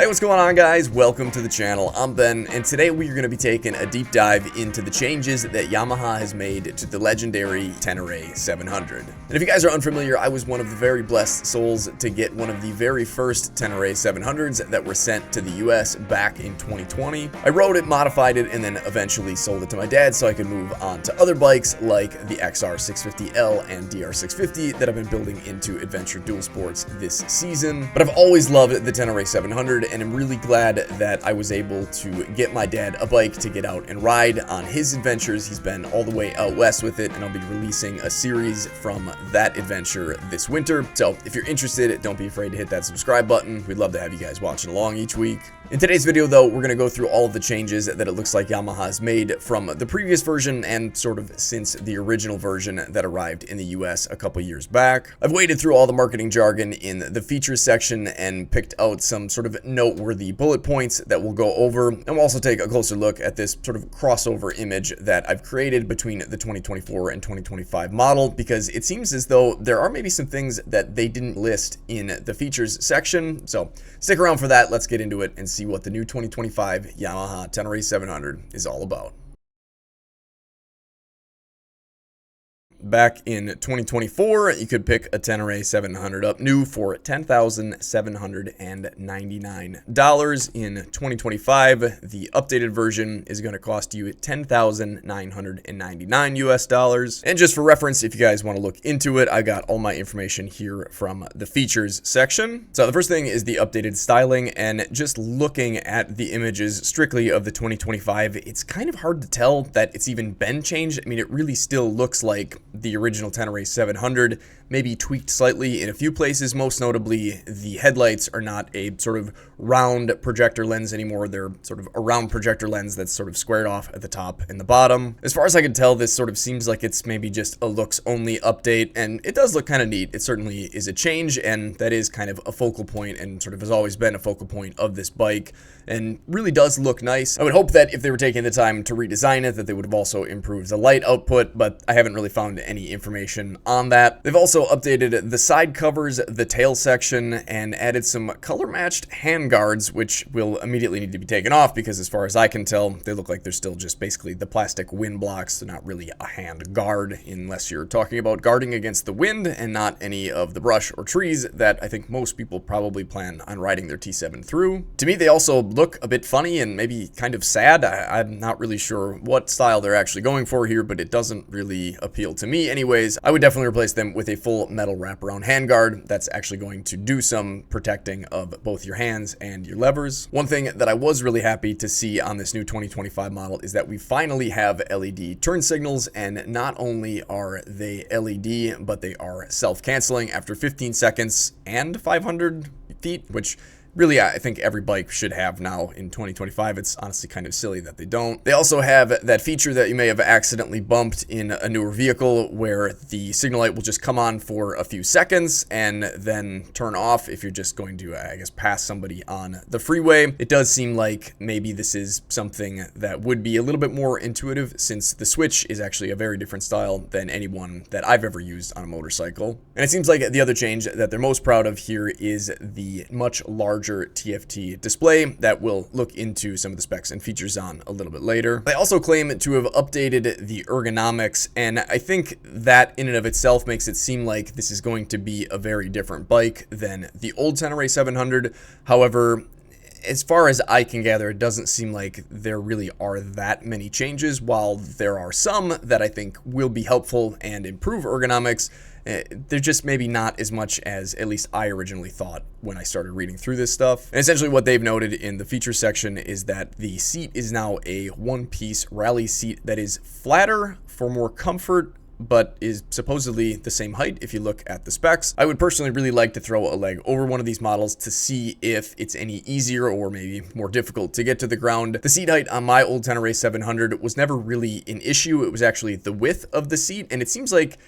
Hey, what's going on, guys? Welcome to the channel. I'm Ben, and today we are going to be taking a deep dive into the changes that Yamaha has made to the legendary Tenere 700. And if you guys are unfamiliar, I was one of the very blessed souls to get one of the very first Tenere 700s that were sent to the US back in 2020. I rode it, modified it, and then eventually sold it to my dad so I could move on to other bikes like the XR650L and DR650 that I've been building into adventure dual sports this season. But I've always loved the Tenere 700, and I'm really glad that I was able to get my dad a bike to get out and ride on his adventures. He's been all the way out west with it, and I'll be releasing a series from that adventure this winter. So if you're interested, don't be afraid to hit that subscribe button. We'd love to have you guys watching along each week. In today's video, though, we're going to go through all of the changes that it looks like Yamaha has made from the previous version and sort of since the original version that arrived in the US a couple years back. I've waded through all the marketing jargon in the features section and picked out some sort of noteworthy bullet points that we'll go over, and we'll also take a closer look at this sort of crossover image that I've created between the 2024 and 2025 model, because it seems as though there are maybe some things that they didn't list in the features section. So stick around for that. Let's get into it and see what the new 2025 Yamaha Tenere 700 is all about. Back in 2024, you could pick a Tenere 700 up new for $10,799. In 2025, the updated version is going to cost you $10,999 US. And just for reference, if you guys want to look into it, I got all my information here from the features section. So the first thing is the updated styling, and just looking at the images strictly of the 2025, it's kind of hard to tell that it's even been changed. I mean, it really still looks like the original Tenere 700, maybe tweaked slightly in a few places. Most notably, the headlights are not a sort of round projector lens anymore. They're sort of a round projector lens that's sort of squared off at the top and the bottom. As far as I can tell, this sort of seems like it's maybe just a looks only update, and it does look kind of neat. It certainly is a change, and that is kind of a focal point and sort of has always been a focal point of this bike, and really does look nice. I would hope that if they were taking the time to redesign it, that they would have also improved the light output, but I haven't really found any information on that. They've also updated the side covers, the tail section, and added some color matched hand guards, which will immediately need to be taken off because as far as I can tell, they look like they're still just basically the plastic wind blocks. They're not really a hand guard unless you're talking about guarding against the wind and not any of the brush or trees that I think most people probably plan on riding their T7 through. To me, they also look a bit funny and maybe kind of sad. I'm not really sure what style they're actually going for here, but it doesn't really appeal to me anyways. I would definitely replace them with a full metal wraparound handguard that's actually going to do some protecting of both your hands and your levers. One thing that I was really happy to see on this new 2025 model is that we finally have LED turn signals, and not only are they LED, but they are self-canceling after 15 seconds and 500 feet, which really, I think every bike should have now in 2025. It's honestly kind of silly that they don't. They also have that feature that you may have accidentally bumped in a newer vehicle where the signal light will just come on for a few seconds and then turn off if you're just going to, I guess, pass somebody on the freeway. It does seem like maybe this is something that would be a little bit more intuitive, since the switch is actually a very different style than any one that I've ever used on a motorcycle. And it seems like the other change that they're most proud of here is the much larger TFT display that we'll look into some of the specs and features on a little bit later. They also claim to have updated the ergonomics, and I think that in and of itself makes it seem like this is going to be a very different bike than the old Tenere 700. However, as far as I can gather, it doesn't seem like there really are that many changes. While there are some that I think will be helpful and improve ergonomics, they're just maybe not as much as at least I originally thought when I started reading through this stuff. And essentially what they've noted in the feature section is that the seat is now a one-piece rally seat that is flatter for more comfort, but is supposedly the same height if you look at the specs. I would personally really like to throw a leg over one of these models to see if it's any easier or maybe more difficult to get to the ground. The seat height on my old Tenere 700 was never really an issue. It was actually the width of the seat, and it seems like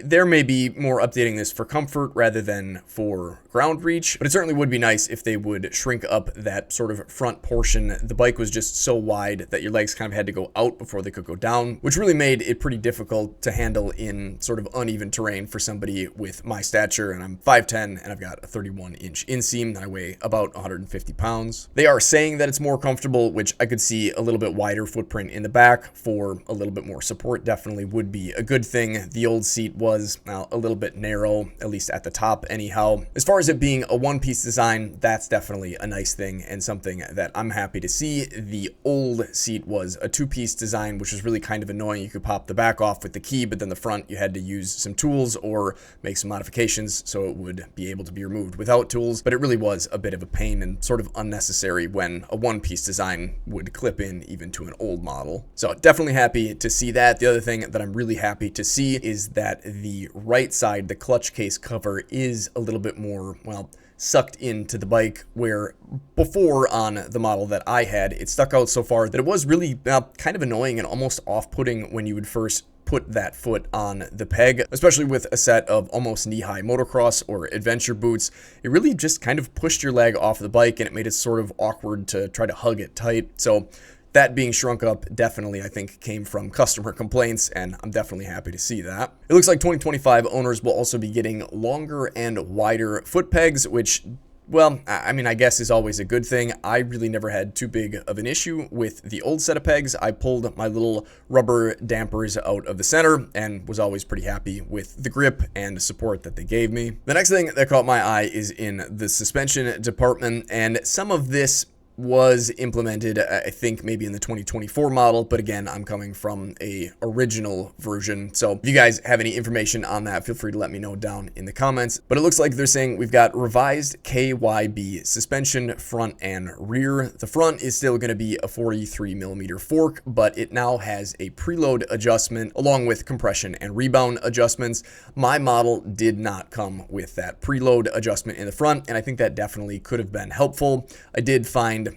there may be more updating this for comfort rather than for ground reach, but it certainly would be nice if they would shrink up that sort of front portion. The bike was just so wide that your legs kind of had to go out before they could go down, which really made it pretty difficult to handle in sort of uneven terrain for somebody with my stature, and I'm 5'10", and I've got a 31-inch inseam, and I weigh about 150 pounds. They are saying that it's more comfortable, which I could see a little bit wider footprint in the back for a little bit more support definitely would be a good thing. The old seat was a little bit narrow, at least at the top anyhow. As far as it being a one-piece design, that's definitely a nice thing and something that I'm happy to see. The old seat was a two-piece design, which was really kind of annoying. You could pop the back off with the key, but then the front you had to use some tools or make some modifications so it would be able to be removed without tools. But it really was a bit of a pain and sort of unnecessary when a one-piece design would clip in even to an old model. So definitely happy to see that. The other thing that I'm really happy to see is that the right side, the clutch case cover, is a little bit more, well, sucked into the bike, where before on the model that I had, it stuck out so far that it was really kind of annoying and almost off-putting when you would first put that foot on the peg, especially with a set of almost knee-high motocross or adventure boots. It really just kind of pushed your leg off the bike, and it made it sort of awkward to try to hug it tight. So that being shrunk up definitely, I think, came from customer complaints, and I'm definitely happy to see that. It looks like 2025 owners will also be getting longer and wider foot pegs, which, well, I mean, I guess is always a good thing. I really never had too big of an issue with the old set of pegs. I pulled my little rubber dampers out of the center and was always pretty happy with the grip and support that they gave me. The next thing that caught my eye is in the suspension department, and some of this was implemented, I think, maybe in the 2024 model, but again, I'm coming from a original version. So if you guys have any information on that, feel free to let me know down in the comments. But it looks like they're saying we've got revised KYB suspension front and rear. The front is still going to be a 43mm fork, but it now has a preload adjustment along with compression and rebound adjustments. My model did not come with that preload adjustment in the front, and I think that definitely could have been helpful. I did find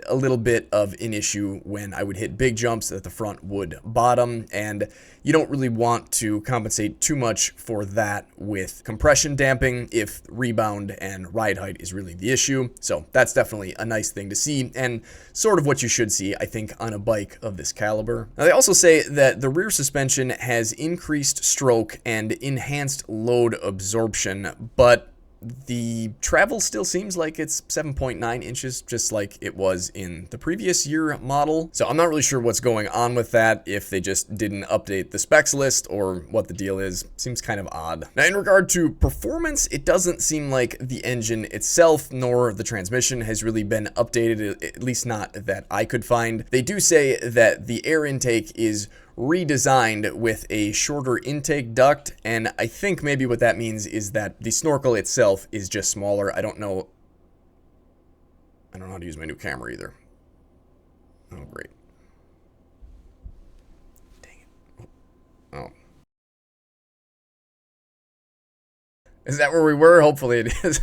a little bit of an issue when I would hit big jumps that the front would bottom, and you don't really want to compensate too much for that with compression damping if rebound and ride height is really the issue. So that's definitely a nice thing to see, and sort of what you should see, I think, on a bike of this caliber. Now, they also say that the rear suspension has increased stroke and enhanced load absorption, but the travel still seems like it's 7.9 inches, just like it was in the previous year model. So I'm not really sure what's going on with that, if they just didn't update the specs list or what the deal is. Seems kind of odd. Now, in regard to performance, it doesn't seem like the engine itself nor the transmission has really been updated, at least not that I could find. They do say that the air intake is redesigned with a shorter intake duct, and I think maybe what that means is that the snorkel itself is just smaller. I don't know how to use my new camera either. Oh, great. Dang it. Oh. Is that where we were? Hopefully it is.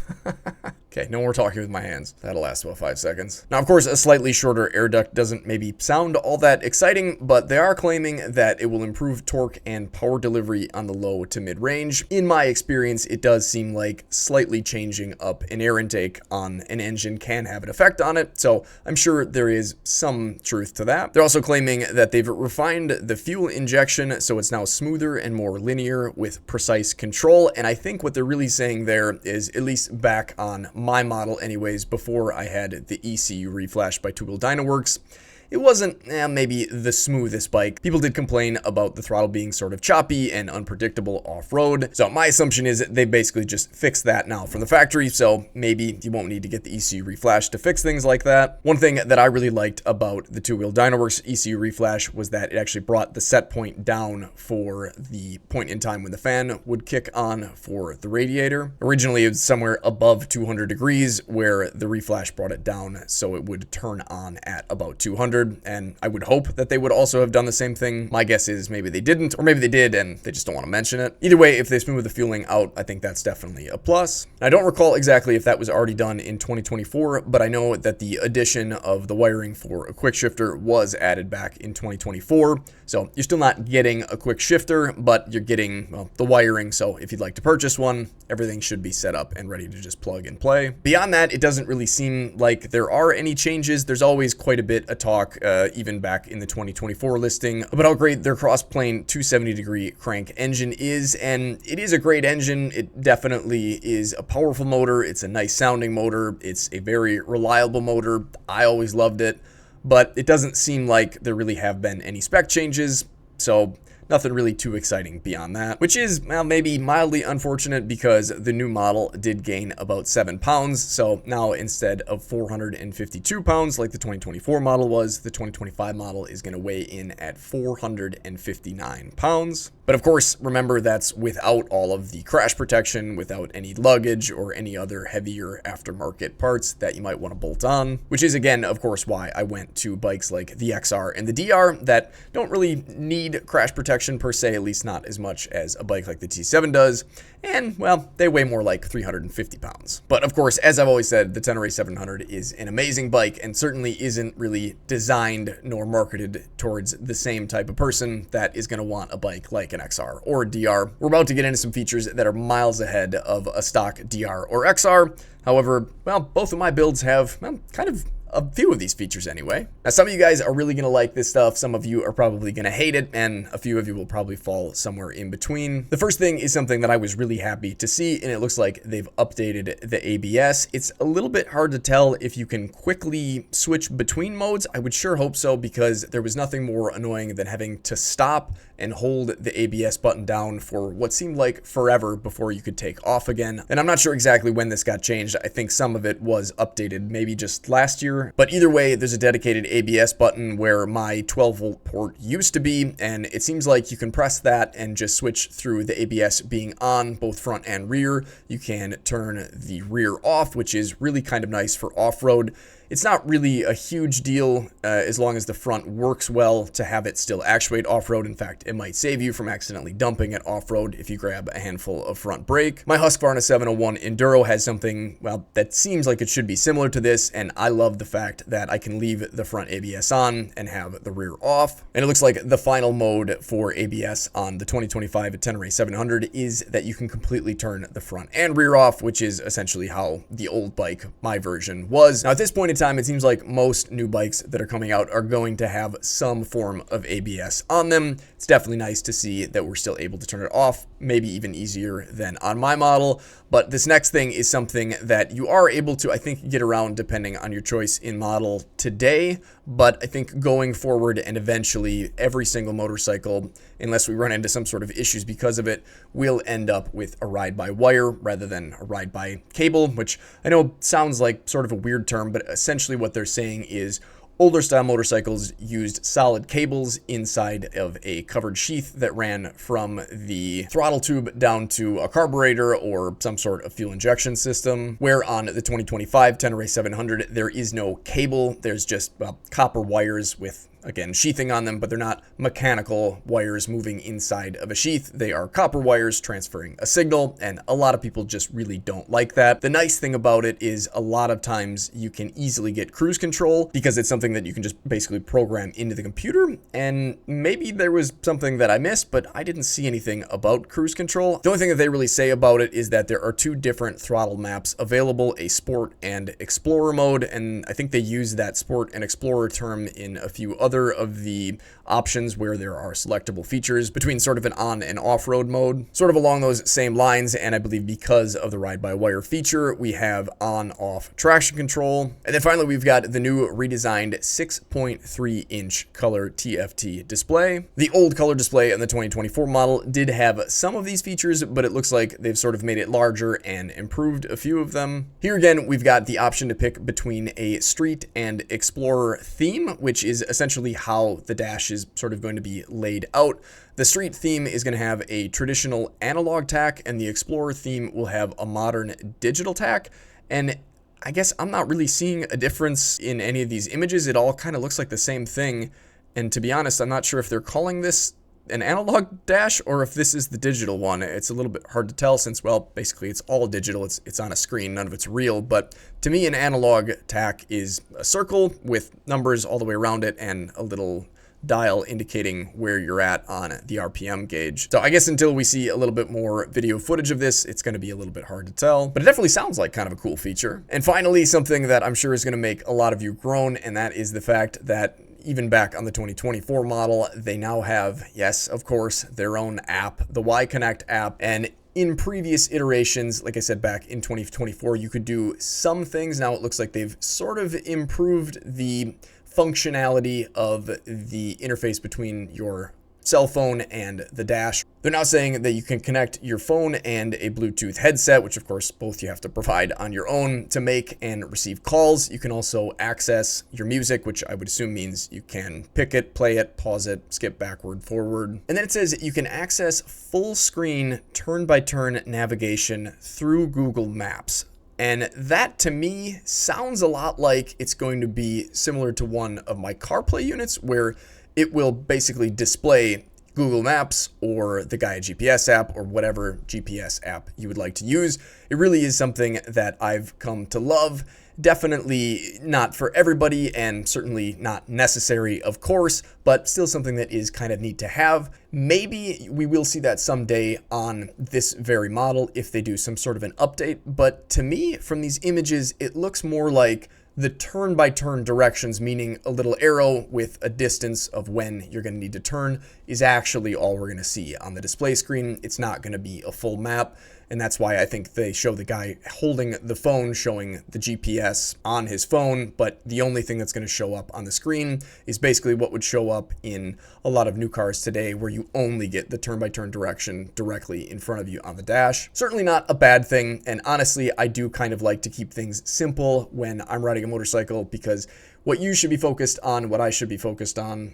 Okay, no more talking with my hands. That'll last about 5 seconds. Now, of course, a slightly shorter air duct doesn't maybe sound all that exciting, but they are claiming that it will improve torque and power delivery on the low to mid-range. In my experience, it does seem like slightly changing up an air intake on an engine can have an effect on it, so I'm sure there is some truth to that. They're also claiming that they've refined the fuel injection, so it's now smoother and more linear with precise control, and I think what they're really saying there is, at least back on my model anyways, before I had the ECU reflash by Two Wheel Dynaworks, it wasn't maybe the smoothest bike. People did complain about the throttle being sort of choppy and unpredictable off-road. So my assumption is they basically just fixed that now from the factory, so maybe you won't need to get the ECU reflash to fix things like that. One thing that I really liked about the Two Wheel Dynaworks ECU reflash was that it actually brought the set point down for the point in time when the fan would kick on for the radiator. Originally, it was somewhere above 200 degrees, where the reflash brought it down so it would turn on at about 200. 700, and I would hope that they would also have done the same thing. My guess is maybe they didn't, or maybe they did and they just don't want to mention it. Either way, if they smooth the fueling out, I think that's definitely a plus. I don't recall exactly if that was already done in 2024, but I know that the addition of the wiring for a quick shifter was added back in 2024. So you're still not getting a quick shifter, but you're getting, well, the wiring. So if you'd like to purchase one, everything should be set up and ready to just plug and play. Beyond that, it doesn't really seem like there are any changes. There's always quite a bit of talk, even back in the 2024 listing, about how great their cross-plane 270-degree crank engine is, and it is a great engine. It definitely is a powerful motor. It's a nice sounding motor. It's a very reliable motor. I always loved it, but it doesn't seem like there really have been any spec changes, so nothing really too exciting beyond that, which is, well, maybe mildly unfortunate because the new model did gain about 7 pounds. So now instead of 452 pounds like the 2024 model was, the 2025 model is going to weigh in at 459 pounds. But of course, remember that's without all of the crash protection, without any luggage or any other heavier aftermarket parts that you might want to bolt on, which is again, of course, why I went to bikes like the XR and the DR that don't really need crash protection per se, at least not as much as a bike like the T7 does. And well, they weigh more like 350 pounds. But of course, as I've always said, the Tenere 700 is an amazing bike and certainly isn't really designed nor marketed towards the same type of person that is going to want a bike like an XR or a DR. We're about to get into some features that are miles ahead of a stock DR or XR. However, well, both of my builds have, well, kind of a few of these features anyway. Now, some of you guys are really going to like this stuff. Some of you are probably going to hate it, and a few of you will probably fall somewhere in between. The first thing is something that I was really happy to see, and it looks like they've updated the ABS. It's a little bit hard to tell if you can quickly switch between modes. I would sure hope so, because there was nothing more annoying than having to stop and hold the ABS button down for what seemed like forever before you could take off again. And I'm not sure exactly when this got changed. I think some of it was updated maybe just last year. But either way, there's a dedicated ABS button where my 12-volt port used to be, and it seems like you can press that and just switch through the ABS being on both front and rear. You can turn the rear off, which is really kind of nice for off-road. It's not really a huge deal as long as the front works well to have it still actuate off-road. In fact, it might save you from accidentally dumping it off-road if you grab a handful of front brake. My Husqvarna 701 Enduro has something, well, that seems like it should be similar to this, and I love the fact that I can leave the front ABS on and have the rear off. And it looks like the final mode for ABS on the 2025 Tenere 700 is that you can completely turn the front and rear off, which is essentially how the old bike, my version, was. Now, at this point in time, it seems like most new bikes that are coming out are going to have some form of ABS on them. It's definitely nice to see that we're still able to turn it off, maybe even easier than on my model. But this next thing is something that you are able to, I think, get around depending on your choice in model today. But I think going forward and eventually every single motorcycle, unless we run into some sort of issues because of it, will end up with a ride-by-wire rather than a ride-by-cable, which I know sounds like sort of a weird term, but essentially what they're saying is older style motorcycles used solid cables inside of a covered sheath that ran from the throttle tube down to a carburetor or some sort of fuel injection system, where on the 2025 Tenere 700 there is no cable. There's just copper wires with, again, sheathing on them, but they're not mechanical wires moving inside of a sheath. They are copper wires transferring a signal, and a lot of people just really don't like that. The nice thing about it is a lot of times you can easily get cruise control because it's something that you can just basically program into the computer, and maybe there was something that I missed, but I didn't see anything about cruise control. The only thing that they really say about it is that there are two different throttle maps available, a Sport and Explorer mode, and I think they use that Sport and Explorer term in a few other of the options where there are selectable features between sort of an on and off-road mode, sort of along those same lines. And I believe because of the ride-by-wire feature, we have on-off traction control. And then finally, we've got the new redesigned 6.3-inch color TFT display. The old color display on the 2024 model did have some of these features, but it looks like they've sort of made it larger and improved a few of them. Here again, we've got the option to pick between a Street and Explorer theme, which is essentially how the dash is sort of going to be laid out. The Street theme is going to have a traditional analog tack, and the Explorer theme will have a modern digital tack. And I guess I'm not really seeing a difference in any of these images. It all kind of looks like the same thing. And to be honest, I'm not sure if they're calling this an analog dash or if this is the digital one. It's a little bit hard to tell since, well, basically it's all digital. It's on a screen, none of it's real. But to me, an analog tack is a circle with numbers all the way around it and a little dial indicating where you're at on the RPM gauge. So I guess until we see a little bit more video footage of this, it's going to be a little bit hard to tell, but it definitely sounds like kind of a cool feature. And finally, something that I'm sure is going to make a lot of you groan, and that is the fact that even back on the 2024 model, they now have, yes, of course, their own app, the Y Connect app. And in previous iterations, like I said, back in 2024, you could do some things. Now it looks like they've sort of improved the functionality of the interface between your cell phone and the dash. They're now saying that you can connect your phone and a Bluetooth headset, which of course both you have to provide on your own to make and receive calls. You can also access your music, which I would assume means you can pick it, play it, pause it, skip backward, forward. And then it says you can access full screen turn-by-turn navigation through Google Maps. And that to me sounds a lot like it's going to be similar to one of my CarPlay units, where it will basically display Google Maps or the Gaia GPS app or whatever GPS app you would like to use. It really is something that I've come to love. Definitely not for everybody and certainly not necessary, of course, but still something that is kind of neat to have. Maybe we will see that someday on this very model if they do some sort of an update. But to me, from these images, it looks more like the turn-by-turn directions, meaning a little arrow with a distance of when you're going to need to turn, is actually all we're going to see on the display screen. It's not going to be a full map, and that's why I think they show the guy holding the phone showing the GPS on his phone, but the only thing that's going to show up on the screen is basically what would show up in a lot of new cars today, where you only get the turn-by-turn direction directly in front of you on the dash. Certainly not a bad thing, and honestly, I do kind of like to keep things simple when I'm riding a motorcycle, because what you should be focused on, what I should be focused on...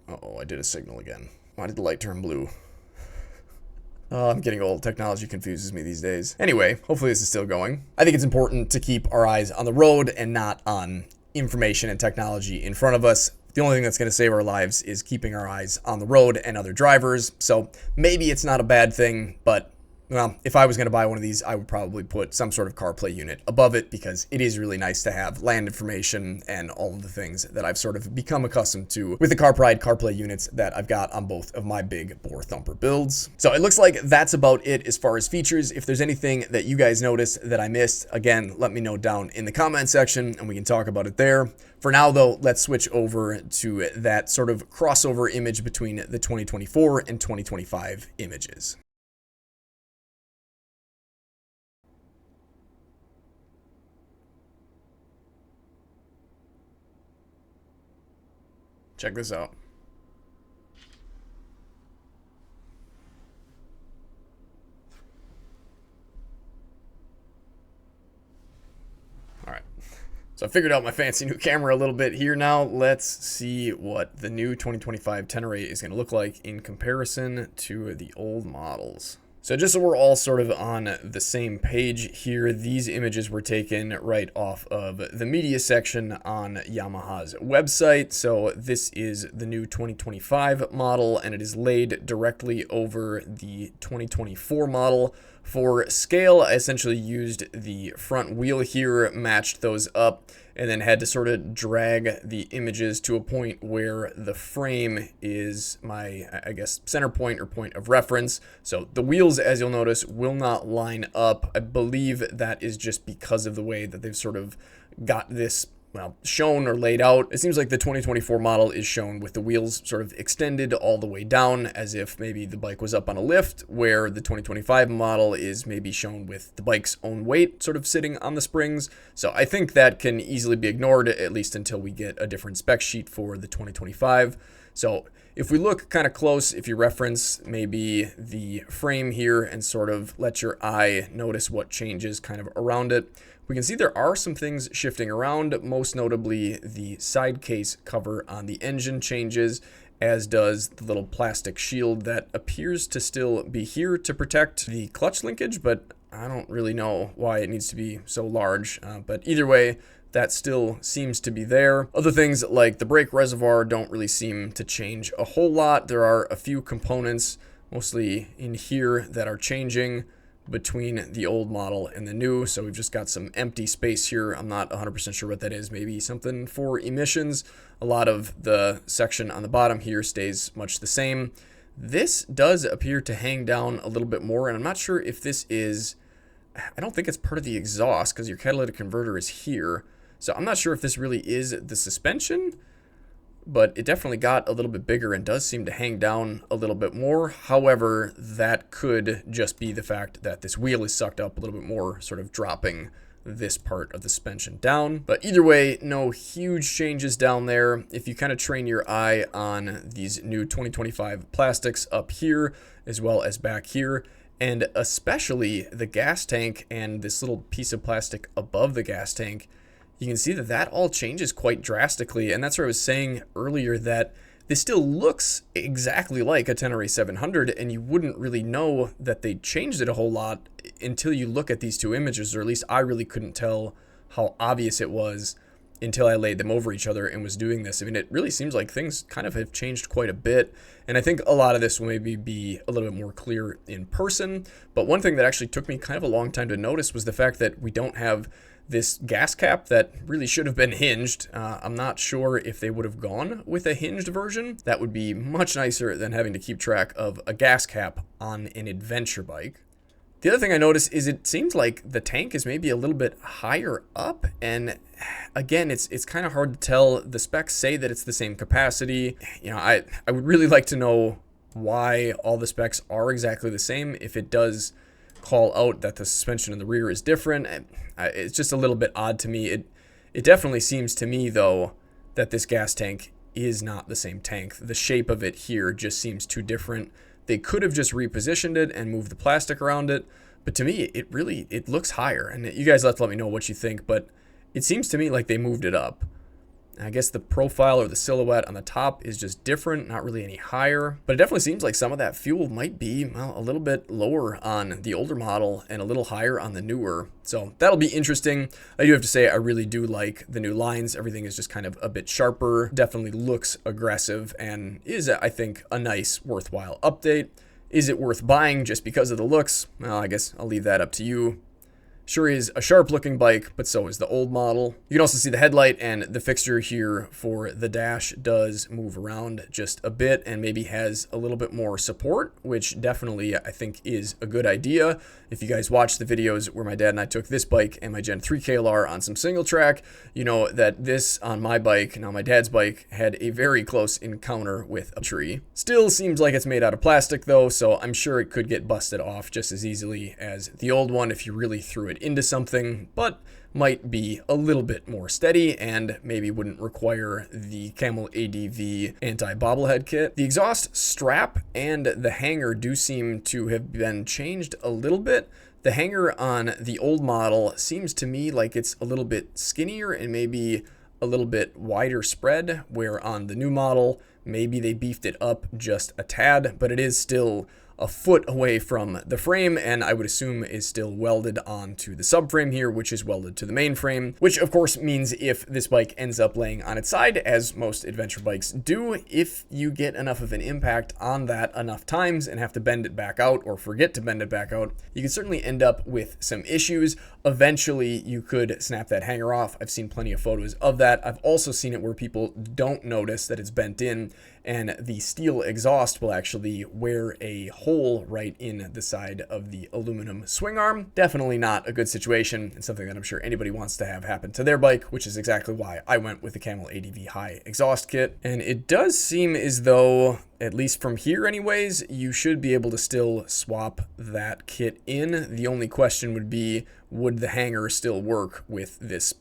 Uh-oh, I did a signal again. Why did the light turn blue? Oh, I'm getting old. Technology confuses me these days. Anyway, hopefully this is still going. I think it's important to keep our eyes on the road and not on information and technology in front of us. The only thing that's going to save our lives is keeping our eyes on the road and other drivers. So maybe it's not a bad thing, but well, if I was going to buy one of these, I would probably put some sort of CarPlay unit above it, because it is really nice to have land information and all of the things that I've sort of become accustomed to with the CarPlay units that I've got on both of my big bore thumper builds. So it looks like that's about it as far as features. If there's anything that you guys noticed that I missed, again, let me know down in the comment section and we can talk about it there. For now, though, let's switch over to that sort of crossover image between the 2024 and 2025 images. Check this out. All right. So I figured out my fancy new camera a little bit here now. Let's see what the new 2025 Tenere is going to look like in comparison to the old models. So just so we're all sort of on the same page here, these images were taken right off of the media section on Yamaha's website. So this is the new 2025 model, and it is laid directly over the 2024 model. For scale, I essentially used the front wheel here, matched those up, and then had to sort of drag the images to a point where the frame is my, I guess, center point or point of reference. So the wheels, as you'll notice, will not line up. I believe that is just because of the way that they've sort of got this, well, shown or laid out. It seems like the 2024 model is shown with the wheels sort of extended all the way down, as if maybe the bike was up on a lift, where the 2025 model is maybe shown with the bike's own weight sort of sitting on the springs. So I think that can easily be ignored, at least until we get a different spec sheet for the 2025. So if we look kind of close, if you reference maybe the frame here and sort of let your eye notice what changes kind of around it, we can see there are some things shifting around, most notably the side case cover on the engine changes, as does the little plastic shield that appears to still be here to protect the clutch linkage, but I don't really know why it needs to be so large, but either way, that still seems to be there. Other things like the brake reservoir don't really seem to change a whole lot. There are a few components, mostly in here, that are changing between the old model and the new. So we've just got some empty space here. I'm not 100% sure what that is. Maybe something for emissions. A lot of the section on the bottom here stays much the same. This does appear to hang down a little bit more, and I'm not sure if this is, I don't think it's part of the exhaust because your catalytic converter is here. So I'm not sure if this really is the suspension, but it definitely got a little bit bigger and does seem to hang down a little bit more. However, that could just be the fact that this wheel is sucked up a little bit more, sort of dropping this part of the suspension down. But either way, no huge changes down there. If you kind of train your eye on these new 2025 plastics up here, as well as back here, and especially the gas tank and this little piece of plastic above the gas tank, you can see that that all changes quite drastically. And that's what I was saying earlier, that this still looks exactly like a Tenere 700, and you wouldn't really know that they changed it a whole lot until you look at these two images, or at least I really couldn't tell how obvious it was until I laid them over each other and was doing this. I mean, it really seems like things kind of have changed quite a bit, and I think a lot of this will maybe be a little bit more clear in person. But one thing that actually took me kind of a long time to notice was the fact that we don't have this gas cap that really should have been hinged. I'm not sure if they would have gone with a hinged version. That would be much nicer than having to keep track of a gas cap on an adventure bike. The other thing I noticed is it seems like the tank is maybe a little bit higher up, and again, it's kind of hard to tell. The specs say that it's the same capacity. You know, I would really like to know why all the specs are exactly the same. If it does call out that the suspension in the rear is different, it's just a little bit odd to me. It definitely seems to me, though, that this gas tank is not the same tank. The shape of it here just seems too different. They could have just repositioned it and moved the plastic around it, but to me, it looks higher. And you guys have to let me know what you think, but it seems to me like they moved it up. I guess the profile or the silhouette on the top is just different, not really any higher. But it definitely seems like some of that fuel might be, well, a little bit lower on the older model and a little higher on the newer. So that'll be interesting. I do have to say, I really do like the new lines. Everything is just kind of a bit sharper, definitely looks aggressive, and is, I think, a nice, worthwhile update. Is it worth buying just because of the looks? Well, I guess I'll leave that up to you. Sure is a sharp looking bike, but so is the old model. You can also see the headlight, and the fixture here for the dash does move around just a bit and maybe has a little bit more support, which definitely I think is a good idea. If you guys watched the videos where my dad and I took this bike and my Gen 3 KLR on some single track, you know that this on my bike, now my dad's bike, had a very close encounter with a tree. Still seems like it's made out of plastic though, so I'm sure it could get busted off just as easily as the old one if you really threw it into something, but might be a little bit more steady and maybe wouldn't require the Camel ADV anti-bobblehead kit. The exhaust strap and the hanger do seem to have been changed a little bit. The hanger on the old model seems to me like it's a little bit skinnier and maybe a little bit wider spread, where on the new model maybe they beefed it up just a tad, but it is still a foot away from the frame, and I would assume is still welded onto the subframe here, which is welded to the main frame, which of course means if this bike ends up laying on its side, as most adventure bikes do, if you get enough of an impact on that enough times and have to bend it back out or forget to bend it back out, you can certainly end up with some issues. Eventually, you could snap that hanger off. I've seen plenty of photos of that. I've also seen it where people don't notice that it's bent in, and the steel exhaust will actually wear a hole right in the side of the aluminum swing arm. Definitely not a good situation, and something that I'm sure anybody wants to have happen to their bike, which is exactly why I went with the Camel ADV high exhaust kit. And it does seem as though, at least from here anyways, you should be able to still swap that kit in. The only question would be, would the hanger still work with this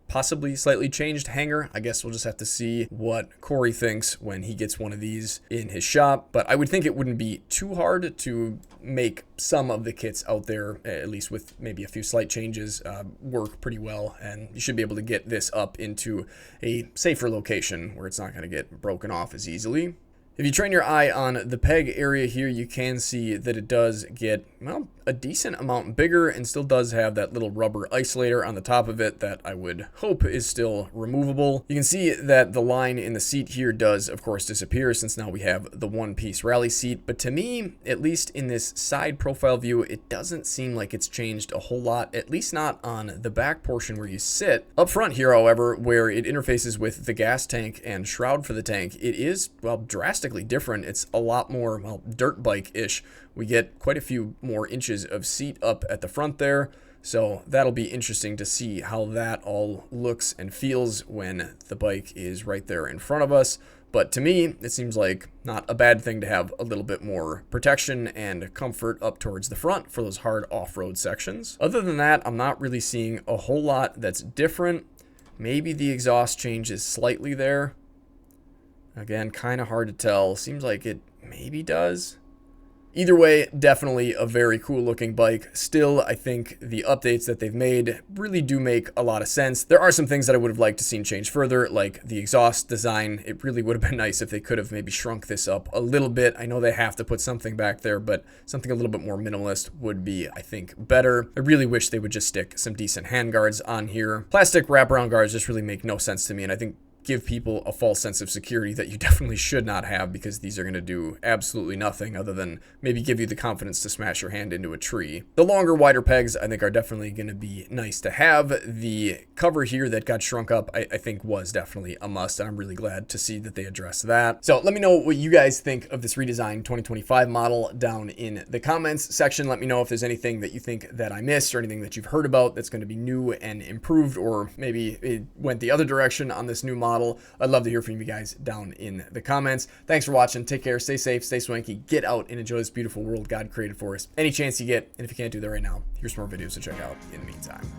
possibly slightly changed hanger? I guess we'll just have to see what Corey thinks when he gets one of these in his shop, but I would think it wouldn't be too hard to make some of the kits out there, at least with maybe a few slight changes, work pretty well, and you should be able to get this up into a safer location where it's not going to get broken off as easily. If you train your eye on the peg area here, you can see that it does get, well, a decent amount bigger and still does have that little rubber isolator on the top of it that I would hope is still removable. You can see that the line in the seat here does, of course, disappear since now we have the one-piece rally seat. But to me, at least in this side profile view, it doesn't seem like it's changed a whole lot, at least not on the back portion where you sit. Up front here, however, where it interfaces with the gas tank and shroud for the tank, it is, well, drastically different. It's a lot more, well, dirt bike-ish. We get quite a few more inches of seat up at the front there, so that'll be interesting to see how that all looks and feels when the bike is right there in front of us. But to me, it seems like not a bad thing to have a little bit more protection and comfort up towards the front for those hard off-road sections. Other than that, I'm not really seeing a whole lot that's different. Maybe the exhaust changes slightly there. Again, kind of hard to tell. Seems like it maybe does. Either way, definitely a very cool looking bike. Still, I think the updates that they've made really do make a lot of sense. There are some things that I would have liked to seen change further, like the exhaust design. It really would have been nice if they could have maybe shrunk this up a little bit. I know they have to put something back there, but something a little bit more minimalist would be, I think, better. I really wish they would just stick some decent handguards on here. Plastic wraparound guards just really make no sense to me, and I think give people a false sense of security that you definitely should not have, because these are going to do absolutely nothing other than maybe give you the confidence to smash your hand into a tree. The longer, wider pegs, I think, are definitely going to be nice to have. The cover here that got shrunk up, I think, was definitely a must, and I'm really glad to see that they addressed that. So let me know what you guys think of this redesigned 2025 model down in the comments section. Let me know if there's anything that you think that I missed or anything that you've heard about that's going to be new and improved, or maybe it went the other direction on this new model. I'd love to hear from you guys down in the comments. Thanks for watching. Take care. Stay safe. Stay swanky. Get out and enjoy this beautiful world God created for us any chance you get. And if you can't do that right now, here's some more videos to check out in the meantime.